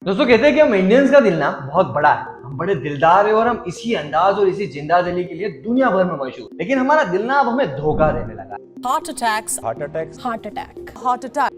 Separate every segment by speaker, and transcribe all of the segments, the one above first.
Speaker 1: दोस्तों कहते हैं कि हम इंडियंस का दिल ना बहुत बड़ा है, हम बड़े दिलदार है और हम इसी अंदाज और इसी जिंदा दिली के लिए दुनिया भर में मशहूर। लेकिन हमारा दिल ना अब हमें धोखा देने लगा है।
Speaker 2: Heart attacks.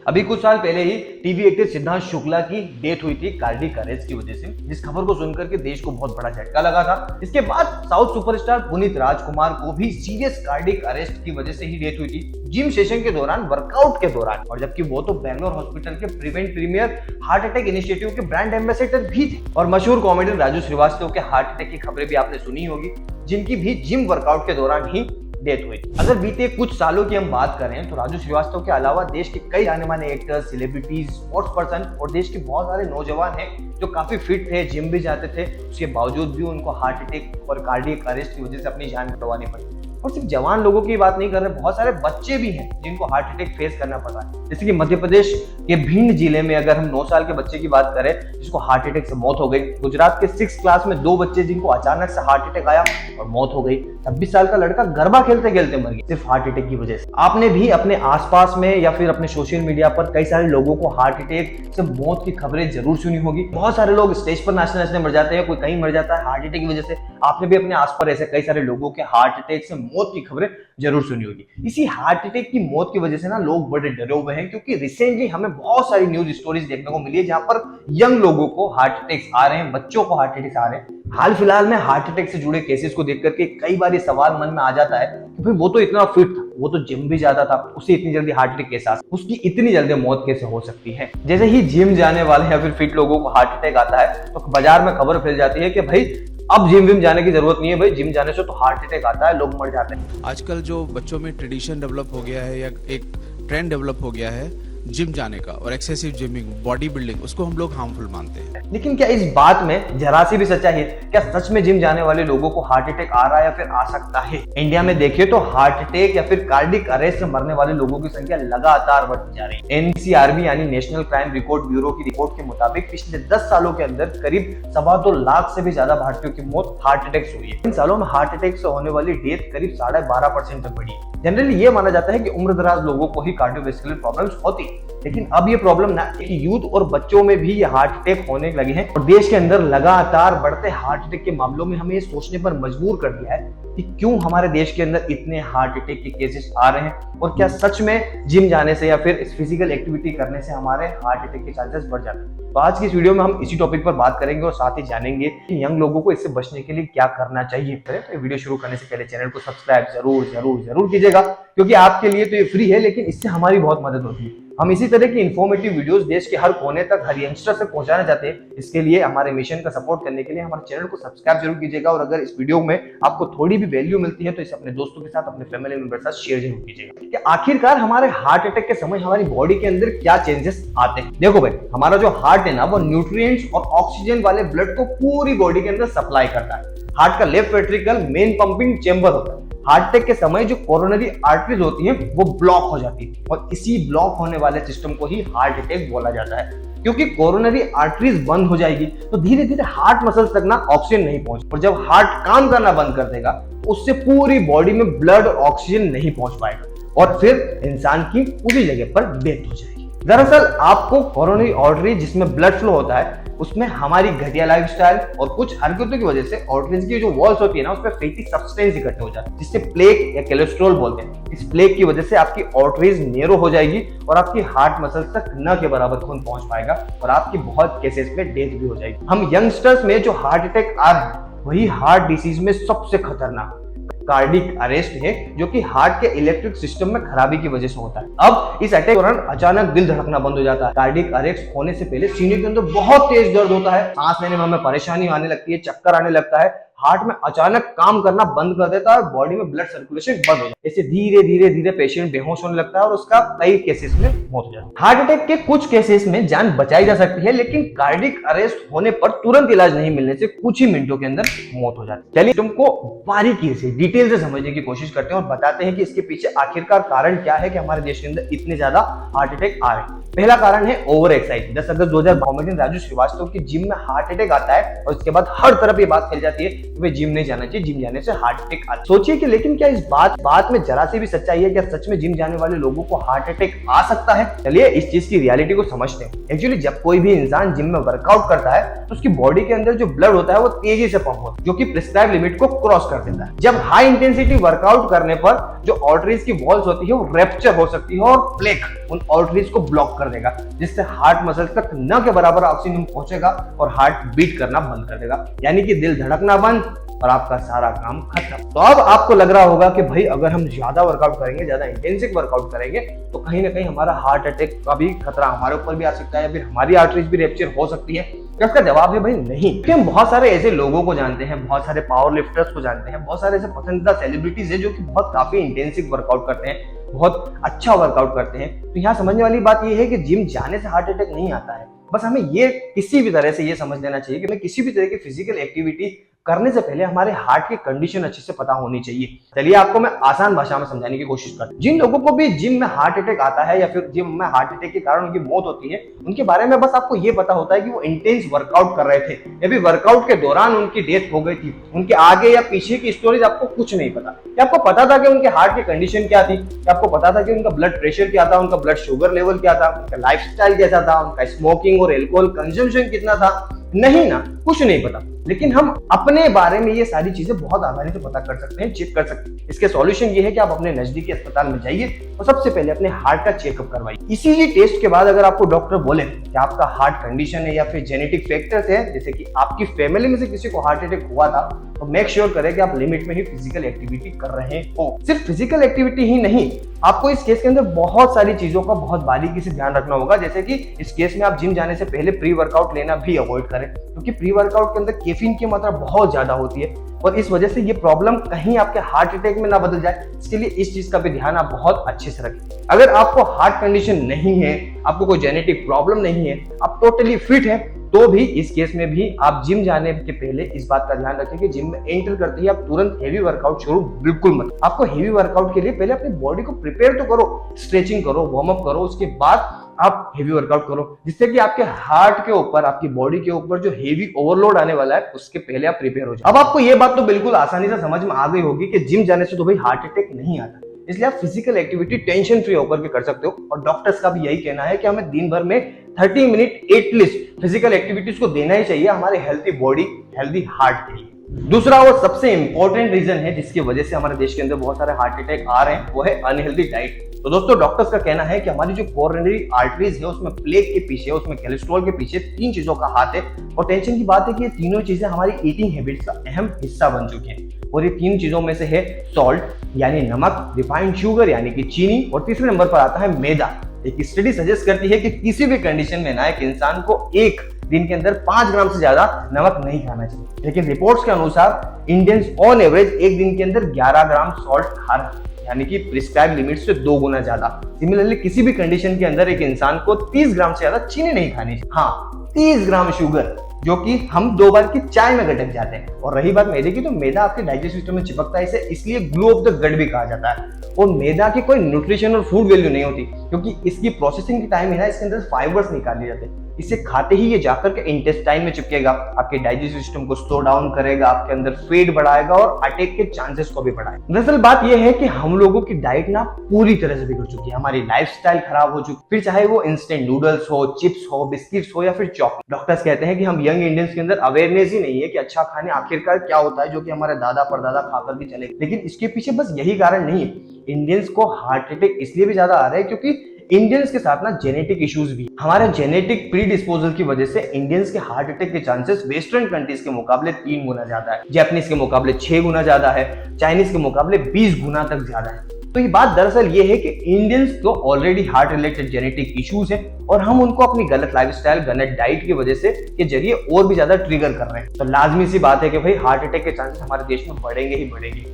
Speaker 1: अभी कुछ साल पहले ही टीवी एक्टर सिद्धांत शुक्ला की डेथ हुई थी कार्डियक अरेस्ट की वजह से, जिस खबर को सुनकर के देश को बहुत बड़ा झटका लगा था। इसके बाद साउथ सुपरस्टार पुनीत राजकुमार को भी सीरियस कार्डियक अरेस्ट की वजह से ही डेथ हुई थी, जिम सेशन के दौरान, वर्कआउट के दौरान। और जबकि वो तो बैंगलोर हॉस्पिटल के prevent premier heart attack initiative के ब्रांड एम्बेसडर भी थे। और मशहूर कॉमेडियन राजू श्रीवास्तव के हार्ट अटैक की खबरें भी आपने सुनी होगी, जिनकी भी जिम वर्कआउट के दौरान ही डेथ हुई। अगर बीते कुछ सालों की हम बात करें तो राजू श्रीवास्तव के अलावा देश के कई जाने माने एक्टर्स, सेलिब्रिटीज, स्पोर्ट्स पर्सन और देश के बहुत सारे नौजवान हैं जो काफी फिट थे, जिम भी जाते थे। उसके बावजूद भी उनको हार्ट अटैक और कार्डियक अरेस्ट की वजह से अपनी जान गंवानी पड़ी। और सिर्फ जवान लोगों की बात नहीं कर रहे, बहुत सारे बच्चे भी हैं जिनको हार्ट अटैक फेस करना पड़ा है। जैसे कि मध्य प्रदेश के भिंड जिले में अगर हम 9 साल के बच्चे की बात करें जिसको हार्ट अटैक से मौत हो गई। गुजरात के 6th क्लास में 2 बच्चे जिनको अचानक से हार्ट अटैक आया और मौत हो गई। 26 साल का लड़का गरबा खेलते खेलते मर गया सिर्फ हार्ट अटैक की वजह से। आपने भी अपने आसपास में या फिर अपने सोशल मीडिया पर कई सारे लोगों को हार्ट अटैक से मौत की खबरें जरूर सुनी होगी। बहुत सारे लोग स्टेज पर नाचते नाचते मर जाते हैं, कोई कहीं मर जाता है हार्ट अटैक की वजह से। आपने भी अपने आसपास ऐसे कई सारे लोगों के हार्ट अटैक से मौत की खबरें जरूर सुनी होगी। इसी हार्ट अटैक की मौत की वजह से ना लोग बड़े डरे हुए हैं, क्योंकि रिसेंटली हमें बहुत सारी न्यूज स्टोरीज देखने को मिली है जहां पर यंग लोगों को हार्ट अटैक्स आ रहे हैं, बच्चों को हार्ट अटैक्स आ रहे हैं। हाल फिलहाल में हार्ट अटैक से जुड़े केसेस को देख करके कई बार ये सवाल मन में आ जाता है कि भाई वो तो इतना फिट था, वो तो जिम भी जाता था, उसे इतनी जल्दी हार्ट अटैक कैसे आ सकता, उसकी इतनी जल्दी मौत कैसे हो सकती है। जैसे ही जिम जाने वाले या फिर फिट लोगों को हार्ट अटैक आता है तो बाजार में खबर फैल जाती है कि भाई अब जिम विम जाने की जरूरत नहीं है, भाई जिम जाने से तो हार्ट अटैक आता है, लोग मर जाते हैं।
Speaker 3: आजकल जो बच्चों में ट्रेडिशन डेवलप हो गया है या एक ट्रेंड डेवलप हो गया है जिम जाने का और एक्सेसिव जिमिंग, बॉडी बिल्डिंग, उसको हम लोग हार्मफुल मानते हैं।
Speaker 1: लेकिन क्या इस बात में जरा सी भी सच्चाई है? क्या सच में जिम जाने वाले लोगों को हार्ट अटैक आ रहा है या फिर आ सकता है? इंडिया में देखिए तो हार्ट अटैक या फिर कार्डियक अरेस्ट से मरने वाले लोगों की संख्या लगातार बढ़ती जा रही है। एनसीआरबी यानी नेशनल क्राइम रिकॉर्ड ब्यूरो की रिपोर्ट के मुताबिक पिछले 10 सालों के अंदर करीब 2.25 लाख से भी ज्यादा भारतीयों की मौत हार्ट अटैक से हुई है। इन सालों में हार्ट अटैक से होने वाली डेथ करीब 12.5% तक बढ़ी है। जनरली ये माना जाता है कि उम्रदराज लोगों को ही कार्डियोवैस्कुलर प्रॉब्लम्स होती है, लेकिन अब ये प्रॉब्लम ना यूथ और बच्चों में भी ये हार्ट अटैक होने लगे हैं। और देश के अंदर लगातार बढ़ते हार्ट अटैक के मामलों में हमें ये सोचने पर मजबूर कर दिया है कि क्यों हमारे देश के अंदर इतने हार्ट अटैक के केसेस आ रहे हैं और क्या सच में जिम जाने से या फिर फिजिकल एक्टिविटी करने से हमारे हार्ट अटैक के चांसेस बढ़ जाते हैं। तो आज की इस वीडियो में हम इसी टॉपिक पर बात करेंगे और साथ ही जानेंगे कि यंग लोगों को इससे बचने के लिए क्या करना चाहिए। तो वीडियो शुरू करने से पहले चैनल को सब्सक्राइब जरूर कीजिएगा, क्योंकि आपके लिए तो ये फ्री है, लेकिन इससे हमारी बहुत मदद होती है। हम इसी तरह की इन्फॉर्मेटिव वीडियोस देश के हर कोने तक हर यंगस्टर तक पहुंचाना चाहते हैं। इसके लिए हमारे मिशन का सपोर्ट करने के लिए हमारे चैनल को सब्सक्राइब जरूर कीजिएगा, और अगर इस वीडियो में आपको थोड़ी भी वैल्यू मिलती है तो इसे अपने दोस्तों के साथ, अपने फैमिली मेंबर के साथ शेयर जरूर कीजिएगा। कि आखिरकार हमारे हार्ट अटैक के समय हमारी बॉडी के अंदर क्या चेंजेस आते हैं। देखो भाई, हमारा जो हार्ट है ना वो न्यूट्रिएंट्स और ऑक्सीजन वाले ब्लड को पूरी बॉडी के अंदर सप्लाई करता है। हार्ट का left ventricle main pumping chamber होता है। हार्ट अटैक के समय जो कोरोनरी आर्टरीज होती हैं वो ब्लॉक हो जाती है, और इसी ब्लॉक होने वाले सिस्टम को ही हार्ट अटैक बोला जाता है। क्योंकि कोरोनरी आर्टरीज बंद हो जाएगी तो धीरे धीरे हार्ट मसल्स तक ना ऑक्सीजन नहीं पहुंच, और जब हार्ट काम करना बंद कर देगा तो उससे पूरी बॉडी में ब्लड और ऑक्सीजन नहीं पहुंच पाएगा, और फिर इंसान की उसी जगह पर डेथ हो जाएगी। दरअसल आपको कोरोनरी आर्टरी जिसमें ब्लड फ्लो होता है उसमें हमारी घटिया लाइफस्टाइल और कुछ हरकतों की वजह से आर्टरीज की जो वॉल्स होती है ना उसमें फैटी सब्सटेंस इकट्ठे हो जाते हैं, जिससे प्लेक या कोलेस्ट्रॉल बोलते हैं। इस प्लेक की वजह से आपकी आर्टरीज नैरो हो जाएगी और आपकी हार्ट मसल्स तक न के बराबर खून पहुंच पाएगा, और आपकी बहुत केसेस में डेथ भी हो जाएगी। हम यंगस्टर्स में जो हार्ट अटैक आ रहे हैं वही हार्ट डिसीज में सबसे खतरनाक कार्डियक अरेस्ट है, जो कि हार्ट के इलेक्ट्रिक सिस्टम में खराबी की वजह से होता है। अब इस अटैक के दौरान अचानक दिल धड़कना बंद हो जाता है। कार्डियक अरेस्ट होने से पहले सीने के अंदर बहुत तेज दर्द होता है, सांस लेने में हमें परेशानी आने लगती है, चक्कर आने लगता है, हार्ट में अचानक काम करना बंद कर देता है और बॉडी में ब्लड सर्कुलेशन बंद हो जाता है। इससे धीरे धीरे पेशेंट बेहोश होने लगता है और उसका कई केसेस में मौत हो जाती है। हार्ट अटैक के कुछ केसेस में जान बचाई जा सकती है, लेकिन कार्डियक अरेस्ट होने पर तुरंत इलाज नहीं मिलने से कुछ ही मिनटों के अंदर मौत हो जाती है। चलिए तुमको बारीकी से, डिटेल से समझने की कोशिश करते हैं और बताते हैं कि इसके पीछे आखिरकार कारण क्या है कि हमारे देश के अंदर इतने ज्यादा हार्ट अटैक आ रहे हैं। पहला कारण है ओवर एक्सरसाइज। 10 अगस्त 2000 कॉमेडियन राजू श्रीवास्तव की जिम में हार्ट अटैक आता है और इसके बाद हर तरफ ये बात फैल जाती है वे जिम नहीं जाना चाहिए, जिम जाने से हार्ट अटैक आता है। सोचिए कि लेकिन क्या इस बात में जरा सी भी सच्चाई है? क्या सच में जिम जाने वाले लोगों को हार्ट अटैक आ सकता है? चलिए इस चीज की रियलिटी को समझते हैं। एक्चुअली जब कोई भी इंसान जिम में वर्कआउट करता है तो उसकी बॉडी के अंदर जो ब्लड होता है वो तेजी से पंप होता है, जो कि प्रिस्क्राइब लिमिट को क्रॉस कर देता है। जब हाई इंटेंसिटी वर्कआउट करने पर जो आर्टरीज की वॉल्स होती है वो रैप्चर हो सकती है और प्लेक उन आर्टरीज को ब्लॉक कर देगा, जिससे हार्ट मसल तक न के बराबर ऑक्सीजन पहुंचेगा और हार्ट बीट करना बंद कर देगा, यानी कि दिल धड़कना बंद और आपका सारा काम खत्म। तो अब आपको लग रहा होगा कि भाई अगर हम ज्यादा वर्कआउट करेंगे, ज्यादा इंटेंसिव वर्कआउट करेंगे तो कहीं ना कहीं हमारा हार्ट अटैक का भी खतरा हमारे ऊपर भी आ सकता है, फिर हमारी आर्टरीज भी रैप्चर हो सकती है। इसका जवाब है भाई नहीं। क्योंकि हम बहुत सारे ऐसे लोगों को जानते हैं, बहुत सारे पावर लिफ्टर्स को जानते हैं, बहुत सारे ऐसे पसंदीदा सेलिब्रिटीज है जो कि बहुत काफी इंटेंसिव वर्कआउट करते हैं, बहुत अच्छा वर्कआउट करते हैं। तो यहाँ समझने वाली बात यह है कि जिम जाने से हार्ट अटैक नहीं आता है। बस हमें ये किसी भी तरह से ये समझ लेना चाहिए कि हमें किसी भी तरह की फिजिकल एक्टिविटी करने से पहले हमारे हार्ट की कंडीशन अच्छे से पता होनी चाहिए। चलिए आपको मैं आसान भाषा में समझाने की कोशिश करता हूं। जिन लोगों को भी जिम में हार्ट अटैक आता है या फिर जिम में हार्ट अटैक के कारण उनकी मौत होती है, उनके बारे में बस आपको ये पता होता है कि वो इंटेंस वर्कआउट कर रहे थे या फिर वर्कआउट के दौरान उनकी डेथ हो गई थी। उनके आगे या पीछे की स्टोरीज आपको कुछ नहीं पता। क्या आपको पता था कि उनके हार्ट की कंडीशन क्या थी? क्या आपको पता था कि उनका ब्लड प्रेशर क्या था, उनका ब्लड शुगर लेवल क्या था, उनका लाइफस्टाइल कैसा था, उनका स्मोकिंग और एल्कोहल कंजम्पशन कितना था? नहीं ना, कुछ नहीं पता। लेकिन हम अपने बारे में ये सारी चीजें बहुत आसानी से पता कर सकते हैं, चेक कर सकते हैं। इसके सॉल्यूशन ये है कि आप अपने नजदीकी अस्पताल में जाइए और सबसे पहले अपने हार्ट का चेकअप करवाइए। इसी टेस्ट के बाद अगर आपको डॉक्टर बोले कि आपका हार्ट कंडीशन है या फिर जेनेटिक फैक्टर्स है, जैसे कि आपकी फैमिली में से किसी को हार्ट अटैक हुआ था, तो मेक श्योर करें कि आप लिमिट में ही फिजिकल एक्टिविटी कर रहे हो। सिर्फ फिजिकल एक्टिविटी ही नहीं, आपको इस केस के अंदर बहुत सारी चीजों का बहुत बारीकी से ध्यान रखना होगा। जैसे कि इस केस में आप जिम जाने से पहले प्री वर्कआउट लेना भी अवॉइड करें, क्योंकि प्री वर्कआउट के अंदर कैफीन की मात्रा बहुत ज्यादा होती है और इस वजह से ये प्रॉब्लम कहीं आपके हार्ट अटैक में ना बदल जाए। इसके लिए इस चीज का भी ध्यान आप बहुत अच्छे से रखें। अगर आपको हार्ट कंडीशन नहीं है, आपको कोई जेनेटिक प्रॉब्लम नहीं है, आप टोटली फिट है, तो भी इस केस में भी आप जिम जाने के पहले इस बात का ध्यान रखें कि जिम में एंटर करते ही आप तुरंत हेवी वर्कआउट शुरू बिल्कुल मत। आपको हेवी वर्कआउट के लिए पहले अपनी बॉडी को प्रिपेयर तो करो, स्ट्रेचिंग करो, वार्म अप करो, उसके बाद आप हेवी वर्कआउट करो, जिससे कि आपके हार्ट के ऊपर, आपकी बॉडी के ऊपर जो हेवी ओवरलोड आने वाला है उसके पहले आप प्रिपेयर हो जाओ। अब आपको ये बात तो बिल्कुल आसानी से समझ में आ गई होगी कि जिम जाने से तो भाई हार्ट अटैक नहीं आता, इसलिए आप फिजिकल एक्टिविटी टेंशन फ्री होकर के कर सकते हो। और डॉक्टर्स का भी यही कहना है कि हमें दिन भर में 30 मिनट एटलीस्ट फिजिकल एक्टिविटीज को देना ही चाहिए हमारे हेल्थी बॉडी, हेल्थी हार्ट के लिए। दूसरा और सबसे इंपॉर्टेंट रीजन है जिसकी वजह से हमारे देश के अंदर बहुत सारे हार्ट अटैक आ रहे हैं, वो है अनहेल्दी डाइट। तो दोस्तों डॉक्टर्स का कहना है कि हमारी जो कोरोनरी आर्टरीज है उसमें प्लेक के पीछे, उसमें कोलेस्ट्रॉल के पीछे 3 चीजों का हाथ है। और टेंशन की बात है कि ये तीनों चीजें हमारी ईटिंग हैबिट्स का अहम हिस्सा बन चुकी हैं। और ये 3 चीजों में से है सॉल्ट यानी नमक, रिफाइंड शुगर यानी कि चीनी, और तीसरे नंबर पर आता है मैदा। एक स्टडी सजेस्ट करती है कि किसी भी कंडीशन में ना एक इंसान को एक दिन के अंदर 5 ग्राम से ज्यादा नमक नहीं खाना चाहिए। लेकिन रिपोर्ट्स के अनुसार इंडियंस ऑन एवरेज एक दिन के अंदर 11 ग्राम सॉल्ट खा रहे हैं, यानी कि प्रिस्क्राइब लिमिट से 2 गुना ज्यादा। सिमिलरली किसी भी कंडीशन के अंदर एक इंसान को 30 ग्राम से ज्यादा चीनी नहीं खानी चाहिए। हाँ, 30 ग्राम शुगर, जो कि हम 2 बार की चाय में घटक जाते हैं। और रही बात मैदे की, तो मैदा आपके डाइजेस्टिव सिस्टम में चिपकता है, इसे इसलिए ग्लू ऑफ द गट भी कहा जाता है। और मैदा की कोई न्यूट्रिशन और फूड वैल्यू नहीं होती, क्योंकि इसकी प्रोसेसिंग के टाइम है ना, इसके अंदर फाइबर्स निकाले जाते हैं। इसे खाते ही ये जाकर के इंटेस्टाइन में चिपकेगा, आपके डाइजेस्टिव सिस्टम को स्लो डाउन करेगा, आपके अंदर फैट बढ़ाएगा और अटैक के चांसेस को भी बढ़ाएगा। दरअसल बात यह है कि हम लोगों की डाइट ना पूरी तरह से बिगड़ चुकी है, हमारी लाइफस्टाइल खराब हो चुकी, फिर चाहे वो इंस्टेंट नूडल्स हो, चिप्स हो, बिस्किट्स हो या फिर चॉकलेट। डॉक्टर्स कहते हैं कि हम यंग इंडियंस के अंदर अवेयरनेस ही नहीं है कि अच्छा खाने आखिरकार क्या होता है, जो कि हमारे दादा परदादा खाकर भी चले। लेकिन इसके पीछे बस यही कारण नहीं है। इंडियंस को हार्ट अटैक इसलिए भी ज्यादा आ रहा है क्योंकि इंडियंस के साथ ना जेनेटिक इश्यूज भी, हमारे जेनेटिक प्री डिस्पोजल की वजह से इंडियंस के हार्ट अटैक के चांसेस वेस्टर्न कंट्रीज के मुकाबले 3 गुना ज्यादा है, जापानीज के मुकाबले 6 गुना ज्यादा है, चाइनीज के मुकाबले 20 गुना तक ज्यादा है। तो ये बात दरअसल ये है कि इंडियंस को already heart related genetic issues है और हम उनको अपनी गलत लाइफस्टाइल, गलत डाइट की वजह से के जरिए और भी ज्यादा ट्रिगर कर रहे हैं। तो लाजमी सी बात है कि भाई हार्ट अटैक के चांसेस हमारे देश में बढ़ेंगे ही बढ़ेंगे।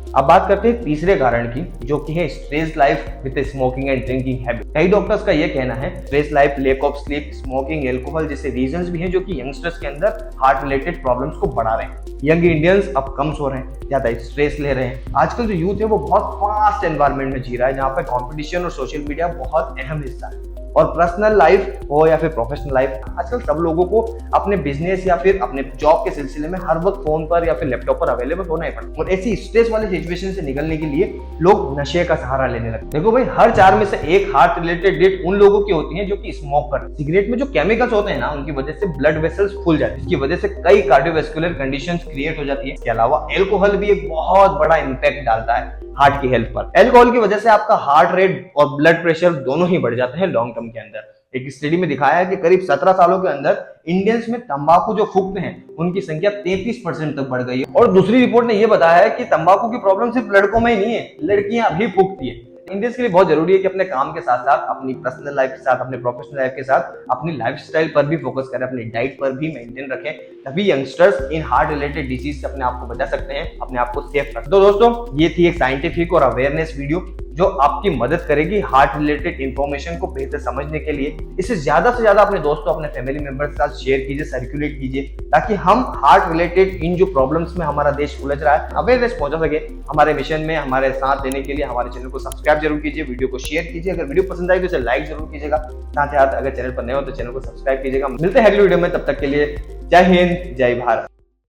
Speaker 1: अब बात करते हैं तीसरे कारण की, जो कि है stress life with smoking and drinking habit. कई डॉक्टर्स का यह कहना है stress life, lack of sleep, smoking, alcohol जैसे रीजंस भी हैं जो कि यंगस्टर्स के अंदर हार्ट रिलेटेड प्रॉब्लम्स को बढ़ा रहे हैं। यंग इंडियंस अब कम सो रहे हैं, ज्यादा स्ट्रेस ले रहे हैं। आजकल जो यूथ है वो बहुत फास्ट एनवायरनमेंट में जी रहा है, जहाँ पे कॉम्पिटिशन और सोशल मीडिया बहुत अहम हिस्सा है। और पर्सनल लाइफ हो या फिर प्रोफेशनल लाइफ, आजकल सब लोगों को अपने बिजनेस या फिर अपने जॉब के सिलसिले में हर वक्त फोन पर या फिर लैपटॉप पर अवेलेबल होना ही पड़ता है। और ऐसी स्ट्रेस वाली सिचुएशन से निकलने के लिए लोग नशे का सहारा लेने लगते। देखो भाई, हर 4 में से एक हार्ट रिलेटेड डेथ उन लोगों की होती है जो कि स्मोक करते हैं। सिगरेट में जो केमिकल्स होते हैं ना, उनकी वजह से ब्लड वेसल्स फूल जाते हैं, इसकी वजह से कई कार्डियोवैस्कुलर कंडीशंस क्रिएट हो जाती है। इसके अलावा अल्कोहल भी एक बहुत बड़ा इंपैक्ट डालता है हार्ट की हेल्थ पर। अल्कोहल की वजह से आपका हार्ट रेट और ब्लड प्रेशर दोनों ही बढ़ जाते हैं लॉन्ग टर्म के अंदर। एक स्टडी में दिखाया है कि करीब 17 सालों के अंदर इंडियंस में तंबाकू जो फूकते हैं उनकी संख्या 33% तक बढ़ गई है। और दूसरी रिपोर्ट ने यह बताया है कि तंबाकू की प्रॉब्लम सिर्फ लड़कों में ही नहीं है, लड़कियां भी फूकती है। इंडियंस के लिए बहुत जरूरी है कि अपने काम के साथ साथ अपनी पर्सनल लाइफ के साथ, अपने प्रोफेशनल लाइफ के साथ अपनी लाइफस्टाइल पर भी फोकस करें, अपनी डाइट पर भी मेंटेन रखें, तभी youngsters in heart related disease से अपने आप को बचा सकते हैं, अपने आप को सेफ रखें। तो दोस्तों, ये थी एक साइंटिफिक और अवेयरनेस वीडियो जो आपकी मदद करेगी हार्ट रिलेटेड इंफॉर्मेशन को बेहतर समझने के लिए। इसे ज्यादा से ज्यादा अपने दोस्तों, अपने फैमिली मेंबर्स के साथ शेयर कीजिए, सर्कुलेट कीजिए, ताकि हम हार्ट रिलेटेड इन जो प्रॉब्लम्स में हमारा देश उलझ रहा है अवेयरनेस पहुंचा सके। हमारे मिशन में हमारे साथ देने के लिए हमारे चैनल को सब्सक्राइब जरूर कीजिए, वीडियो को शेयर कीजिए, अगर वीडियो पसंद आई तो इसे लाइक जरूर कीजिएगा, साथ ही साथ अगर चैनल पर नए हो तो चैनल को सब्सक्राइब कीजिएगा। मिलते हैं अगली वीडियो में, तब तक के लिए जय हिंद, जय भारत।